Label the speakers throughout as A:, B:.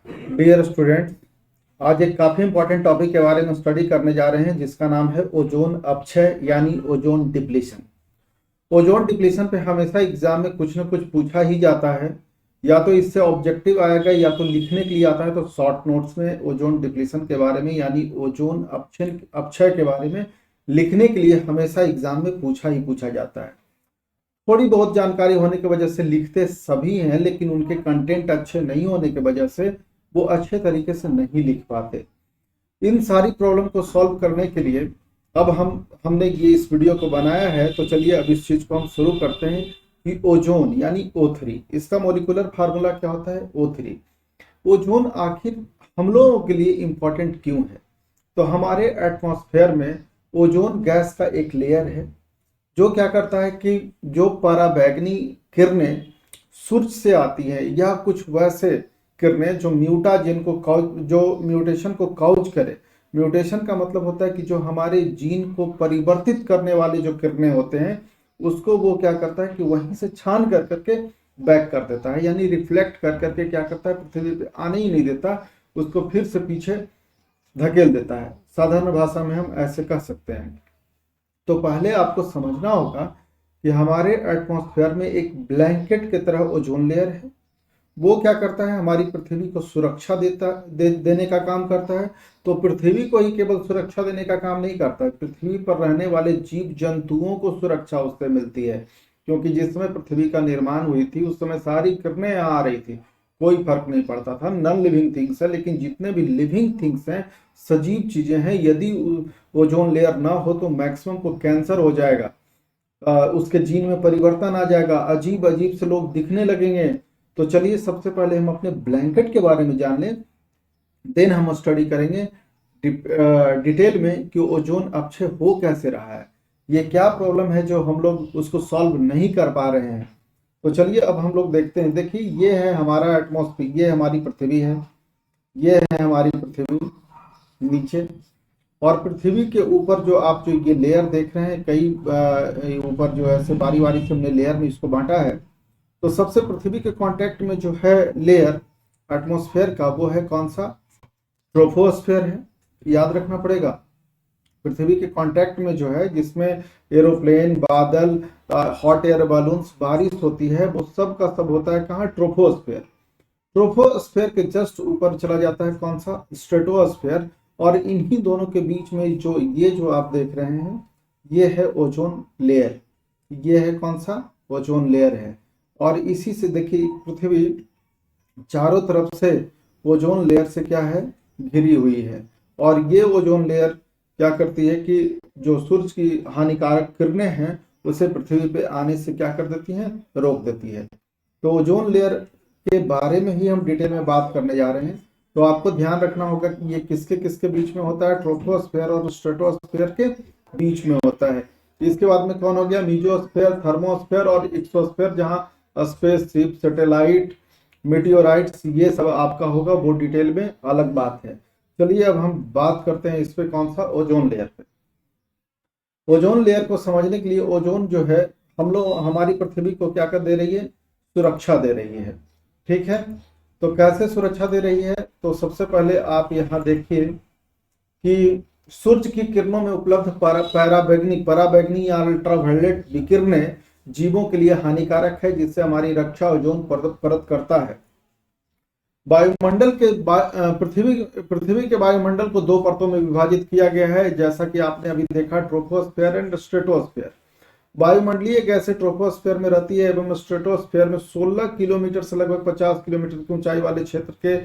A: Dear student, आज एक काफी इंपॉर्टेंट टॉपिक के बारे में स्टडी करने जा रहे हैं जिसका नाम है ओजोन अपक्षय यानी ओजोन डिप्लीशन। ओजोन डिप्लीशन पे हमेशा एग्जाम में कुछ ना कुछ पूछा ही जाता है। या तो इससे ऑब्जेक्टिव आएगा या तो लिखने के लिए आता है। तो शॉर्ट नोट्स में ओजोन डिप्लीशन के बारे में यानी ओजोन अपक्षय अपक्षय के बारे में लिखने के लिए हमेशा एग्जाम में पूछा ही पूछा जाता है। थोड़ी बहुत जानकारी होने की वजह से लिखते सभी हैं, लेकिन उनके कंटेंट अच्छे नहीं होने की वजह से वो अच्छे तरीके से नहीं लिख पाते। इन सारी प्रॉब्लम को सॉल्व करने के लिए अब हमने ये इस वीडियो को बनाया है। तो चलिए अब इस चीज को हम शुरू करते हैं कि ओजोन यानी O3, इसका मॉलिक्यूलर फार्मूला क्या होता है? O3। ओजोन आखिर हम लोगों के लिए इंपॉर्टेंट क्यों है? तो हमारे एटमॉस्फेयर में ओजोन गैस का एक लेयर है जो क्या करता है कि जो पराबैंगनी किरणें सूरज से आती है या कुछ वैसे किरणें जो म्यूटाजेन को जो म्यूटेशन को काउज करे। म्यूटेशन का मतलब होता है कि जो हमारे जीन को परिवर्तित करने वाले जो किरणें होते हैं उसको वो क्या करता है कि वहीं से छान कर करके बैक कर देता है, यानी रिफ्लेक्ट कर करके क्या करता है, पृथ्वी पे आने ही नहीं देता, उसको फिर से पीछे धकेल देता है। साधारण भाषा में हम ऐसे कह सकते हैं। तो पहले आपको समझना होगा कि हमारे एटमॉस्फेयर में एक ब्लैंकेट की तरह ओजोन लेयर है। वो क्या करता है, हमारी पृथ्वी को सुरक्षा देने का काम करता है। तो पृथ्वी को ही केवल सुरक्षा देने का काम नहीं करता है, पृथ्वी पर रहने वाले जीव जंतुओं को सुरक्षा उससे मिलती है। क्योंकि जिस समय पृथ्वी का निर्माण हुई थी उस समय सारी किरणें आ रही थी, कोई फर्क नहीं पड़ता था। नॉन लिविंग थिंग्स है, लेकिन जितने भी लिविंग थिंग्स हैं, सजीव चीजें हैं, यदि ओजोन लेयर ना हो तो मैक्सिमम को कैंसर हो जाएगा, उसके जीन में परिवर्तन आ जाएगा, अजीब अजीब से लोग दिखने लगेंगे। तो चलिए सबसे पहले हम अपने ब्लैंकेट के बारे में जान लें, देन हम स्टडी करेंगे डिटेल में कि ओजोन अपक्षय हो कैसे रहा है, ये क्या प्रॉब्लम है जो हम लोग उसको सॉल्व नहीं कर पा रहे हैं। तो चलिए अब हम लोग देखते हैं। देखिए ये है हमारा एटमॉस्फेयर, ये हमारी पृथ्वी है, ये है हमारी पृथ्वी नीचे। और पृथ्वी के ऊपर जो आप जो ये लेयर देख रहे हैं, कई ऊपर जो है ऐसे बारी बारी से हमने लेयर में इसको बांटा है। तो सबसे पृथ्वी के कांटेक्ट में जो है लेयर एटमॉस्फेयर का, वो है कौन सा? ट्रोपोस्फेयर है। याद रखना पड़ेगा, पृथ्वी के कांटेक्ट में जो है जिसमें एरोप्लेन, बादल, हॉट एयर बलून्स, बारिश होती है, वो सब का सब होता है कहाँ? ट्रोपोस्फेयर। ट्रोपोस्फेयर के जस्ट ऊपर चला जाता है कौन सा? स्ट्रेटोस्फेयर। और इन्हीं दोनों के बीच में जो ये जो आप देख रहे हैं ये है ओजोन लेयर। ये है कौन सा? ओजोन लेयर है। और इसी से देखिए पृथ्वी चारों तरफ से ओजोन लेयर से क्या है? घिरी हुई है। और ये ओजोन लेयर क्या करती है कि जो सूरज की हानिकारक किरणें हैं उसे पृथ्वी पे आने से क्या कर देती हैं? रोक देती है। तो ओजोन लेयर के बारे में ही हम डिटेल में बात करने जा रहे हैं। तो आपको ध्यान रखना होगा कि ये किसके किसके बीच में होता है? ट्रोपोस्फेयर और स्ट्रेटोस्फेयर के बीच में होता है। इसके बाद में कौन हो गया? मीजोस्फेयर, थर्मोस्फेयर और एक्सोस्फेयर, जहां स्पेसशिप, सैटेलाइट, मीटियोराइट्स, ये सब आपका होगा, वो डिटेल में अलग बात है। चलिए अब हम बात करते हैं इस पे, कौन सा? ओजोन लेयर पे। ओजोन लेयर को समझने के लिए, ओजोन जो है हम लोग हमारी पृथ्वी को क्या कर दे रही है? सुरक्षा दे रही है। ठीक है, तो कैसे सुरक्षा दे रही है? तो सबसे पहले आप यहाँ देखिए कि सूर्य की किरणों में उपलब्ध पराबैंगनी या अल्ट्रावायलेट विकिरणें जीवों के लिए हानिकारक है, जिससे हमारी रक्षा ओजोन परत करता है। वायुमंडल के पृथ्वी के वायुमंडल को दो परतों में विभाजित किया गया है, जैसा कि आपने अभी देखा, ट्रोपोस्फेयर एंड स्ट्रेटोस्फेयर। वायुमंडलीय गैसें ट्रोपोस्फेयर में रहती है एवं स्ट्रेटोस्फेयर में 16 किलोमीटर से लगभग 50 किलोमीटर की ऊंचाई वाले क्षेत्र के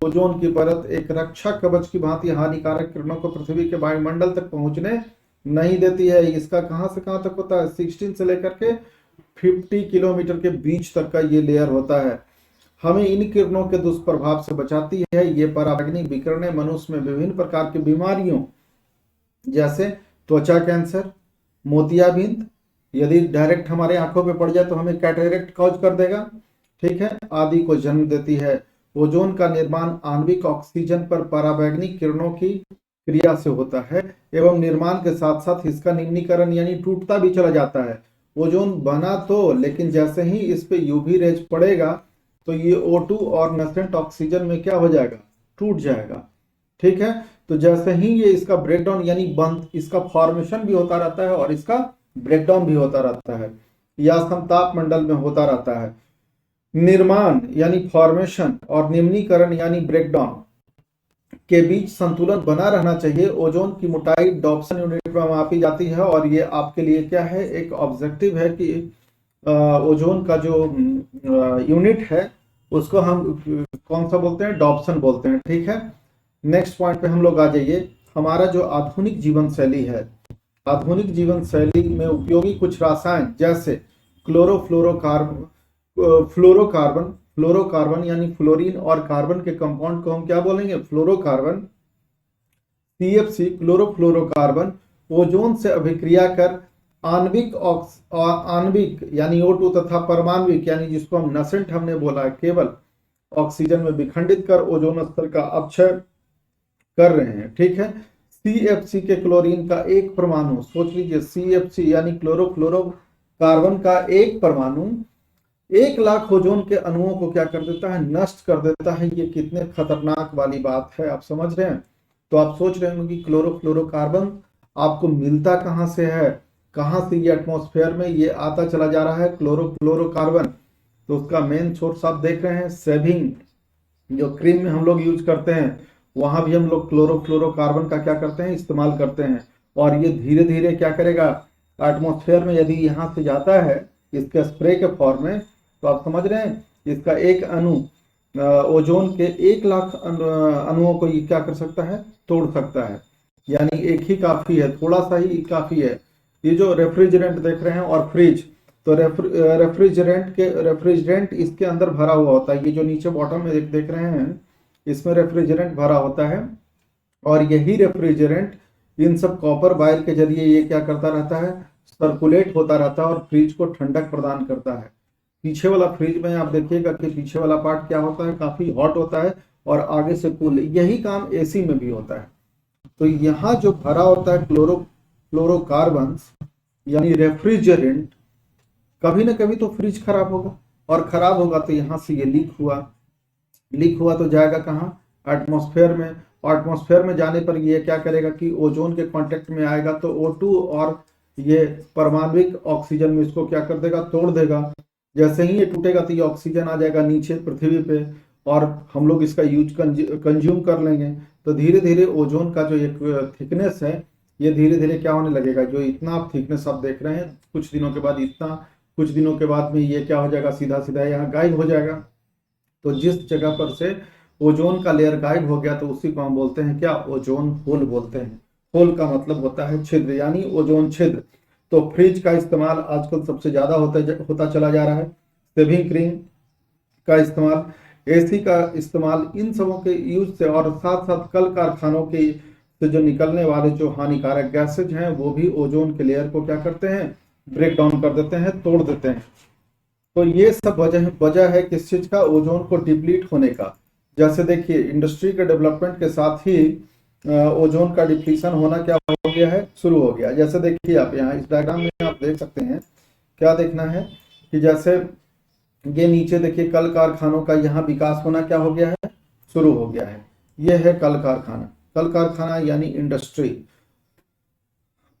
A: ओजोन की परत एक रक्षा कवच की भांति हानिकारक किरणों को पृथ्वी के वायुमंडल तक पहुंचने नहीं देती है। इसका कहां से कहां तक होता है? 16 से लेकर के 50 किलोमीटर के बीच तक का ये लेयर होता है। हमें इन किरणों के दुष्प्रभाव से बचाती है। ये पराबैंगनी विकिरणें मनुष्य में विभिन्न प्रकार की बीमारियों जैसे त्वचा कैंसर, मोतियाबिंद, यदि डायरेक्ट हमारे आंखों पे पड़ जाए तो हमें कैटरेक्ट कॉज कर देगा, ठीक है, आदि को जन्म देती है। ओजोन का निर्माण आणविक ऑक्सीजन पर पराबैंगनी किरणों की क्रिया से होता है एवं निर्माण के साथ साथ इसका निम्नीकरण यानी टूटता भी चला जाता है। ओजोन बना तो, लेकिन जैसे ही इस पे यूवी रेज पड़ेगा तो ये O2 और नेसेंट ऑक्सीजन में क्या हो जाएगा, टूट जाएगा। ठीक है, तो जैसे ही ये इसका ब्रेकडाउन यानी बंद, इसका फॉर्मेशन भी होता रहता है और इसका ब्रेकडाउन भी होता रहता है, या समताप मंडल में होता रहता है। निर्माण यानी फॉर्मेशन और निम्नीकरण यानी ब्रेकडाउन के बीच संतुलन बना रहना चाहिए। ओजोन की मोटाई डॉप्सन यूनिट में मापी जाती है और ये आपके लिए क्या है, एक ऑब्जेक्टिव है कि ओजोन का जो यूनिट है उसको हम कौन सा बोलते हैं, डॉप्सन बोलते हैं। ठीक है, नेक्स्ट पॉइंट पे हम लोग आ जाइए। हमारा जो आधुनिक जीवन शैली है, आधुनिक जीवन शैली में उपयोगी कुछ रसायन जैसे क्लोरोफ्लोरोकार्बन, फ्लोरोकार्बन, फ्लोरोकार्बन यानी फ्लोरीन और कार्बन के कंपाउंड को हम क्या बोलेंगे, फ्लोरोकार्बन। CFC क्लोरोफ्लोरोकार्बन ओजोन से अभिक्रिया कर आणविक यानी O2 तथा परमाणविक यानी जिसको हम नसेंट हमने बोला केवल ऑक्सीजन में विखंडित कर ओजोन स्तर का अपक्षय कर रहे हैं। ठीक है, CFC के क्लोरीन का एक परमाणु, सोच लीजिए CFC यानी क्लोरोफ्लोरोकार्बन का एक परमाणु 1 लाख ओजोन के अणुओं को क्या कर देता है, नष्ट कर देता है। ये कितने खतरनाक वाली बात है, आप समझ रहे हैं। तो आप सोच रहे होंगे कि क्लोरोफ्लोरोकार्बन आपको मिलता कहाँ से है, कहाँ से ये एटमॉस्फेयर में ये आता चला जा रहा है क्लोरोफ्लोरोकार्बन। तो उसका मेन सोर्स आप देख रहे हैं, सेविंग जो क्रीम में हम लोग यूज करते हैं वहां भी हम लोग क्लोरोफ्लोरोकार्बन का क्या करते हैं, इस्तेमाल करते हैं। और ये धीरे धीरे क्या करेगा, एटमॉस्फेयर में यदि यहाँ से जाता है इसके स्प्रे के फॉर्म में, तो आप समझ रहे हैं इसका एक अणु ओजोन के 1 लाख अणुओं को ये क्या कर सकता है, तोड़ सकता है। यानी एक ही काफी है, थोड़ा सा ही काफी है। ये जो रेफ्रिजरेंट देख रहे हैं और फ्रिज, तो रेफ्रिजरेंट इसके अंदर भरा हुआ होता है। ये जो नीचे बॉटम में देख रहे हैं इसमें रेफ्रिजरेंट भरा होता है और यही रेफ्रिजरेंट इन सब कॉपर वायर के जरिए ये क्या करता रहता है, सर्कुलेट होता रहता है और फ्रिज को ठंडक प्रदान करता है। पीछे वाला फ्रिज में आप देखिएगा कि पीछे वाला पार्ट क्या होता है, काफी हॉट होता है और आगे से कूल। यही काम एसी में भी होता है। तो यहाँ जो भरा होता है क्लोरोकार्बन यानी रेफ्रिजरेंट, कभी ना कभी तो फ्रिज खराब होगा और खराब होगा तो यहाँ से ये लीक हुआ तो जाएगा कहाँ, एटमॉस्फेयर में। और एटमॉस्फेयर में जाने पर ये क्या करेगा कि ओजोन के कांटेक्ट में आएगा तो O2 और ये परमाणविक ऑक्सीजन में इसको क्या कर देगा, तोड़ देगा। जैसे ही ये टूटेगा तो ये ऑक्सीजन आ जाएगा नीचे पृथ्वी पे और हम लोग इसका यूज कंज्यूम कर लेंगे। तो धीरे धीरे ओजोन का जो एक थिकनेस है ये धीरे धीरे क्या होने लगेगा, जो इतना आप थिकनेस आप देख रहे हैं कुछ दिनों के बाद इतना, कुछ दिनों के बाद में ये क्या हो जाएगा, सीधा सीधा यहाँ गायब हो जाएगा। तो जिस जगह पर से ओजोन का लेयर गायब हो गया तो उसी को हम बोलते हैं क्या, ओजोन होल बोलते हैं। होल का मतलब होता है छिद्र यानी ओजोन छिद्र। तो फ्रिज का इस्तेमाल आजकल सबसे ज्यादा होता चला जा रहा है, सेविंग क्रीम का इस्तेमाल, एसी का इस्तेमाल, इन सबों के यूज से और साथ साथ कल कारखानों के से जो निकलने वाले जो हानिकारक गैसेज हैं वो भी ओजोन के लेयर को क्या करते हैं, ब्रेक डाउन कर देते हैं, तोड़ देते हैं। तो ये सब वजह है किस चीज का, ओजोन को डिप्लीट होने का। जैसे देखिए इंडस्ट्री के डेवलपमेंट के साथ ही ओजोन का डिप्लीशन होना क्या हो गया है, शुरू हो गया। जैसे देखिए आप यहाँ इस डायग्राम में आप देख सकते हैं, क्या देखना है कि जैसे ये नीचे देखिए कल कारखानों का यहाँ विकास होना क्या हो गया है, शुरू हो गया है। ये है कल कारखाना यानी इंडस्ट्री।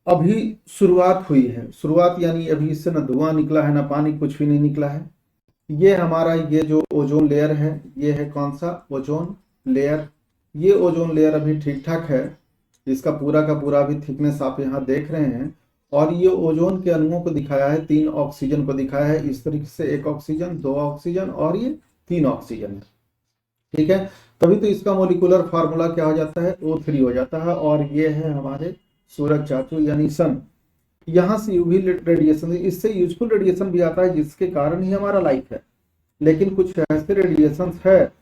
A: अभी शुरुआत हुई है, शुरुआत यानी अभी इससे ना धुआं निकला है ना पानी, कुछ भी नहीं निकला है। ये हमारा ये जो ओजोन लेयर है ये है कौन सा, ओजोन लेयर। ये ओजोन लेयर अभी ठीक ठाक है, इसका पूरा का पूरा भी थिकनेस आप यहाँ देख रहे हैं। और ये ओजोन के अणुओं को दिखाया है, 3 ऑक्सीजन को दिखाया है इस तरीके से, 1 ऑक्सीजन 2 ऑक्सीजन और ये 3 ऑक्सीजन। ठीक है, तभी तो इसका मोलिकुलर फार्मूला क्या हो जाता है, O3 हो जाता है। और ये है हमारे सूरज चाचू यानी सन। यहाँ से यूवी रेडिएशन, इससे यूजफुल रेडिएशन भी आता है जिसके कारण ही हमारा लाइफ है। लेकिन कुछ ऐसे रेडिएशन है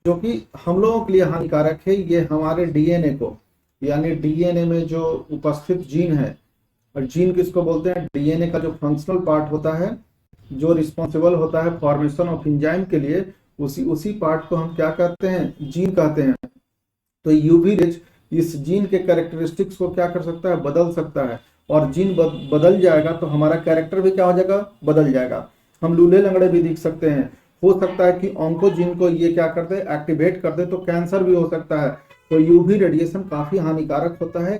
A: जो कि हम लोगों के लिए हानिकारक है। ये हमारे डीएनए को, यानी डीएनए में जो उपस्थित जीन है, और जीन किसको बोलते हैं, डीएनए का जो फंक्शनल पार्ट होता है जो रिस्पॉन्सिबल होता है फॉर्मेशन ऑफ एंजाइम के लिए, उसी पार्ट को हम क्या कहते हैं, जीन कहते हैं। तो यूवी रेज इस जीन के कैरेक्टरिस्टिक्स को क्या कर सकता है, बदल सकता है। और जीन बदल जाएगा तो हमारा कैरेक्टर भी क्या हो जाएगा, बदल जाएगा। हम लूले लंगड़े भी दिख सकते हैं, हो सकता है कि ऑन्कोजीन को ये क्या कर दे, एक्टिवेट कर दे, तो कैंसर भी हो सकता है। तो यूवी रेडिएशन काफी हानिकारक होता है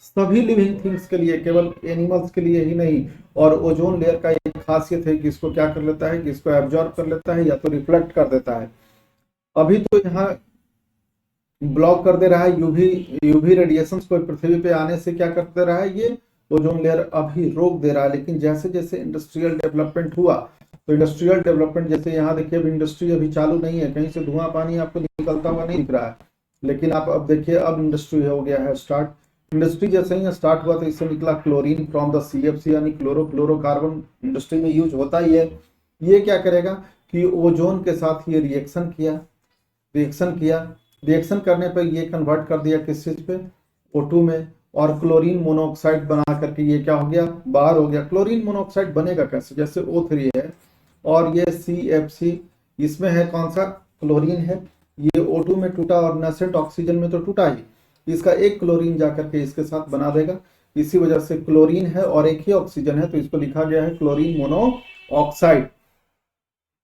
A: सभी लिविंग थिंग्स के लिए, केवल एनिमल्स के लिए ही नहीं। और ओजोन लेयर का एक खासियत है कि इसको क्या कर लेता है, कि इसको एब्जॉर्ब कर लेता है या तो रिफ्लेक्ट कर देता है। अभी तो यहाँ ब्लॉक कर दे रहा है यूवी यूवी रेडिएशन को पृथ्वी पे आने से, क्या कर दे रहा है ये ओजोन लेयर अभी रोक दे रहा है। लेकिन जैसे जैसे इंडस्ट्रियल डेवलपमेंट हुआ, तो इंडस्ट्रियल डेवलपमेंट जैसे यहाँ देखिए अभी इंडस्ट्री अभी चालू नहीं है, कहीं से धुआं पानी आपको निकलता हुआ नहीं दिख रहा है, लेकिन आप अब देखिए अब इंडस्ट्री हो गया है स्टार्ट। इंडस्ट्री जैसे ही स्टार्ट हुआ तो इससे निकला क्लोरीन फ्रॉम द सीएफसी यानी क्लोरोफ्लोरोकार्बन, इंडस्ट्री में यूज होता ही है। ये क्या करेगा कि ओजोन के साथ ये रिएक्शन करने पर ये कन्वर्ट कर दिया किस चीज पे, O2 में, और क्लोरीन मोनोऑक्साइड बना करके ये क्या हो गया, बाहर हो गया। क्लोरीन मोनोऑक्साइड बनेगा कैसे, जैसे O3 है और ये CFC, इसमें है कौन सा, क्लोरीन है, ये O2 में टूटा और नेसेंट ऑक्सीजन में तो टूटा ही, इसका एक क्लोरीन जाकर के इसके साथ बना देगा। इसी वजह से क्लोरीन है और एक ही ऑक्सीजन है, तो इसको लिखा गया है क्लोरीन मोनोऑक्साइड।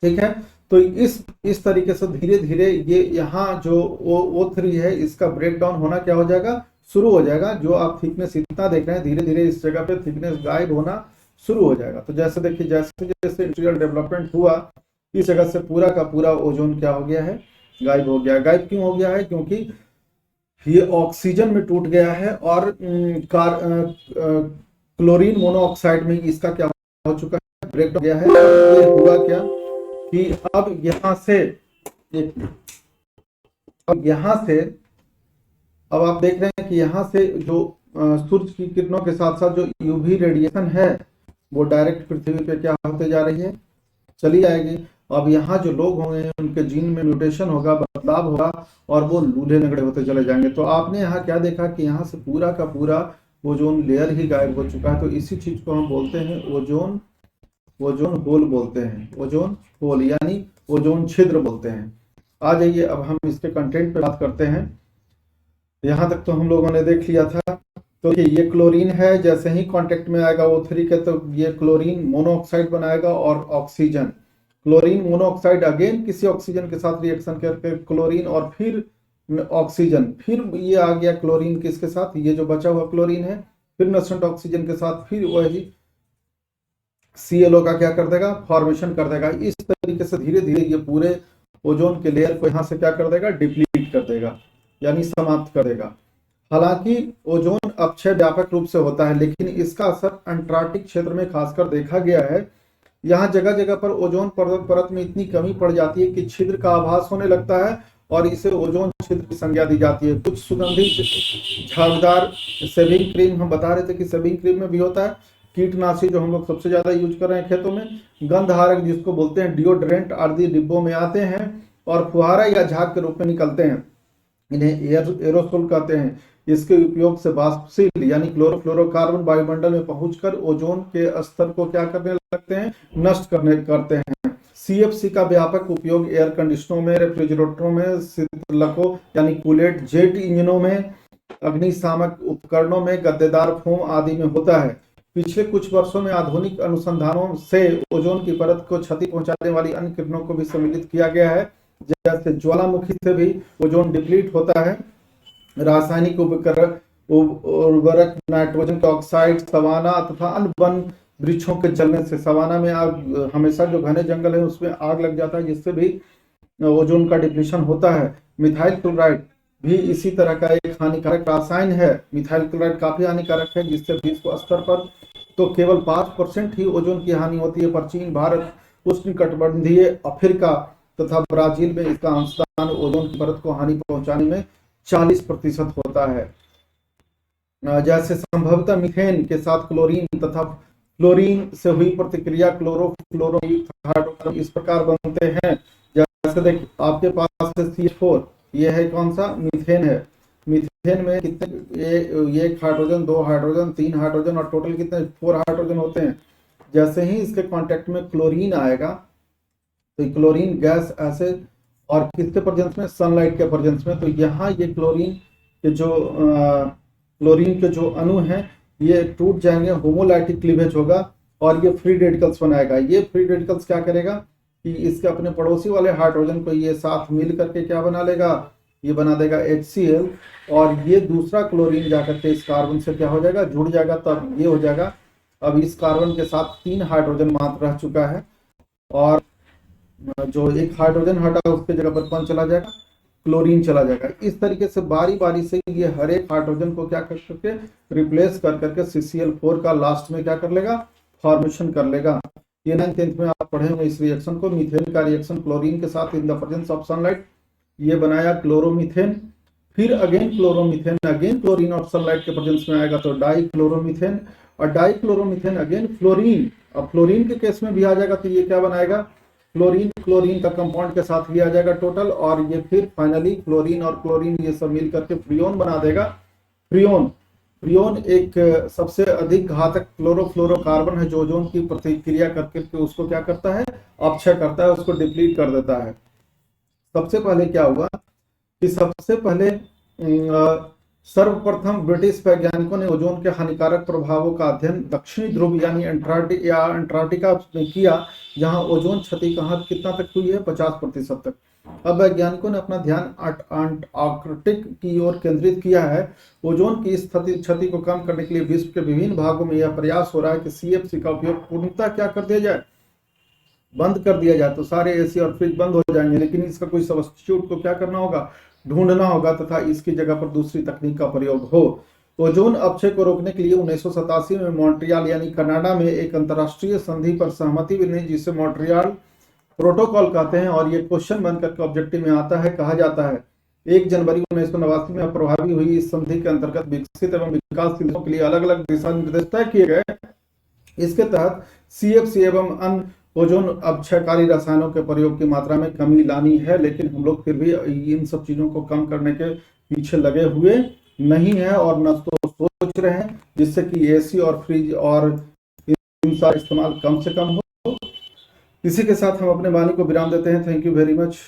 A: ठीक है, तो इस तरीके से धीरे धीरे ये यहाँ जो O3 है इसका ब्रेक डाउन होना क्या हो जाएगा, शुरू हो जाएगा। जो आप थिकनेस इतना देख रहे हैं, धीरे धीरे इस जगह पे थिकनेस गायब होना शुरू हो जाएगा। तो जैसे देखिए जैसे जैसे इंडस्ट्रियल डेवलपमेंट हुआ, इस जगह से पूरा का पूरा ओजोन क्या हो गया है, गायब हो गया। गायब क्यों हो गया है, क्योंकि ये ऑक्सीजन में टूट गया है और क्लोरीन मोनोऑक्साइड में इसका क्या हो चुका है, ब्रेक डाउन गया है। तो ये हुआ क्या कि अब यहाँ से अब आप देख रहे हैं कि यहाँ से जो सूर्य की किरणों के साथ साथ जो यूवी रेडिएशन है वो डायरेक्ट पृथ्वी पे क्या होते जा रही है, चली आएगी। अब यहाँ जो लोग होंगे उनके जीन में म्यूटेशन होगा, बदलाव होगा और वो लूले लगड़े होते चले जाएंगे। तो आपने यहाँ क्या देखा कि यहाँ से पूरा का पूरा ओजोन लेयर ही गायब हो चुका है। तो इसी चीज को हम बोलते हैं ओजोन होल बोलते हैं, ओजोन होल यानी ओजोन छिद्र बोलते हैं। आ जाइए अब हम इसके कंटेंट पे बात करते हैं। यहाँ तक तो हम लोगों ने देख लिया था। तो ये क्लोरीन है, जैसे ही कांटेक्ट में आएगा O3 के तो ये क्लोरीन मोनोऑक्साइड बनाएगा और ऑक्सीजन, क्लोरीन मोनोऑक्साइड अगेन किसी ऑक्सीजन के साथ रिएक्शन करके क्लोरीन और फिर ऑक्सीजन, फिर ये आ गया क्लोरीन किसके साथ, ये जो बचा हुआ क्लोरीन है, फिर नेसेंट ऑक्सीजन के साथ फिर वही ClO का क्या कर देगा, फॉर्मेशन कर देगा। इस तरीके से धीरे धीरे ये पूरे ओजोन के लेयर को यहाँ से क्या कर देगा, डिप्लीट कर देगा यानी समाप्त कर देगा। हालांकि ओजोन अपक्षय व्यापक रूप से होता है, लेकिन इसका असर अंटार्कटिक क्षेत्र में खासकर देखा गया है। यहाँ जगह जगह पर ओजोन परत में इतनी कमी पड़ जाती है कि छिद्र का आभास होने लगता है और इसे ओजोन छिद्र की संज्ञा दी जाती है। कुछ सुगंधित झागदार सेविंग क्रीम, हम बता रहे थे कि सेविंग क्रीम में भी होता है कीटनाशी जो हम लोग सबसे ज्यादा यूज कर रहे हैं खेतों में, गंधहारक जिसको बोलते हैं डिओड्रेंट आदि डिब्बों में आते हैं और फुहारा या झाग के रूप में निकलते हैं, इन्हें एरोसोल कहते हैं। इसके उपयोग से वाष्पशील यानी क्लोरोफ्लोरोकार्बन वायुमंडल में पहुंचकर ओजोन के स्तर को क्या करने लगते हैं, नष्ट करते हैं। CFC का व्यापक उपयोग एयर कंडीशनरों में, रेफ्रिजरेटरों में, शीतलकों यानी कूलेट, जेट इंजनों में, अग्निशामक उपकरणों में, गद्देदार फोम आदि में होता है। पिछले कुछ वर्षों में आधुनिक अनुसंधानों से ओजोन की परत को क्षति पहुंचाने वाली अन्य किरणों को भी सम्मिलित किया गया है। जैसे ज्वालामुखी से भी ओजोन डिप्लीट होता है। रासायनिक उर्वरक, नाइट्रोजन ऑक्साइड, सवाना तथा अन्य वन वृक्षों के जलने से, सवाना में आग, हमेशा जो घने जंगल है उसमें आग लग जाता है जिससे भी ओजोन का डिप्लीशन होता है। मिथाइल क्लोराइड भी इसी तरह का एक हानिकारक रासायन है। मिथाइल क्लोराइड काफी हानिकारक है, जिससे विश्व स्तर पर तो केवल 5% ही ओजोन की हानि होती है, पर चीन, भारत, उष्णकटिबंधीय अफ्रीका तथा ब्राजील में इसका अंशदान ओजोन की परत को हानि पहुंचाने में 40% होता है। जैसे संभवतः मीथेन के साथ क्लोरीन तथा फ्लोरीन से हुई प्रतिक्रिया क्लोरोफ्लोरोकार्बन इस प्रकार बनते हैं। जैसे देखिए आपके पास CH4, ये है कौन सा, मीथेन है। मीथेन में कितने, ये एक हाइड्रोजन, 2 हाइड्रोजन, 3 हाइड्रोजन और टोटल कितने, 4 हाइड्रोजन होते हैं। जैसे ही इसके कांटेक्ट में क्लोरीन आएगा तो क्लोरीन गैस ऐसे, और किसके प्रेजेंस में, सनलाइट के प्रेजेंस में, तो यहाँ ये क्लोरीन के जो अणु हैं ये टूट जाएंगे, होमोलाइटिक क्लीवेज होगा और ये फ्री रेडिकल्स बनाएगा। ये फ्री रेडिकल्स क्या करेगा, कि इसके अपने पड़ोसी वाले हाइड्रोजन को ये साथ मिल करके क्या बना लेगा, ये बना देगा HCl, और ये दूसरा क्लोरीन जाकर के इस कार्बन से क्या हो जाएगा, जुड़ जाएगा, तब ये हो जाएगा। अब इस कार्बन के साथ 3 हाइड्रोजन मात्र रह चुका है, और जो एक हाइड्रोजन हटा उसके जगह पर कौन चला जाएगा, क्लोरीन चला जाएगा। इस तरीके से बारी बारी से ये हर एक हाइड्रोजन को क्या कर करके रिप्लेस कर करके CCl4 का लास्ट में क्या कर लेगा, फॉर्मेशन कर लेगा। ये 9th 10th में आप पढ़े होंगे इस रिएक्शन को। मीथेन का रिएक्शन क्लोरीन के साथ in the presence of sunlight, ये बनाया क्लोरोमीथेन। फिर अगेन क्लोरोमीथेन, अगेन क्लोरीन और सनलाइट के प्रेजेंस में आएगा तो डाइक्लोरोमीथेन, और डाइक्लोरोमीथेन अगेन फ्लोरीन। अब फ्लोरीन के केस में भी आ जाएगा तो ये क्या बनाएगा, क्लोरीन, क्लोरीन का कंपाउंड के साथ भी आ जाएगा टोटल, और ये फिर फाइनली क्लोरीन और क्लोरीन ये सब मिल करके फ्रियोन बना देगा। फ्रियोन, फ्रियोन एक सबसे अधिक घातक क्लोरोफ्लोरोकार्बन है जो ओजोन की प्रतिक्रिया करके उसको क्या करता है, अपक्षय करता है, उसको डिप्लीट कर देता है। सबसे पहले क्या हुआ कि सबसे पहले सर्वप्रथम ब्रिटिश वैज्ञानिकों ने ओजोन के हानिकारक प्रभावों का अध्ययन दक्षिणी ध्रुव यानी अंटार्कटिका में किया, जहां ओजोन क्षति कहाँ कितना तक हुई है, 50% तक। अब वैज्ञानिकों ने अपना ध्यान अंटार्कटिक की ओर केंद्रित किया है। ओजोन की इस क्षति को कम करने के लिए विश्व के विभिन्न भागों में यह प्रयास हो रहा है कि CFC का उपयोग पूर्णतः क्या कर दिया जाए, बंद कर दिया जाए, तो सारे AC और फ्रिज बंद हो जाएंगे, लेकिन इसका कोई सब्स्टिट्यूट को क्या करना होगा, ढूंढना होगा, तथा इसकी जगह पर दूसरी तकनीक का प्रयोग हो। ओजोन अपक्षय को रोकने के लिए 1987 में मॉन्ट्रियल यानी कनाडा में एक अंतरराष्ट्रीय संधि पर सहमति बनी, जिसे मॉन्ट्रियल प्रोटोकॉल कहते हैं, और ये क्वेश्चन बनकर के ऑब्जेक्टिव में आता है। कहा जाता है 1 जनवरी 1989 में प्रभावी हुई इस संधि के अंतर्गत विकसित एवं विकासशील देशों के लिए अलग अलग दिशा निर्देश तय किए गए। इसके तहत CFC एवं अन्य ओजोन अपक्षयकारी रसायनों के प्रयोग की मात्रा में कमी लानी है, लेकिन हम लोग फिर भी इन सब चीजों को कम करने के पीछे लगे हुए नहीं है और न तो सोच रहे हैं, जिससे कि AC और फ्रिज और इनका इस्तेमाल कम से कम हो। इसी के साथ हम अपने वाणी को विराम देते हैं। Thank you very much.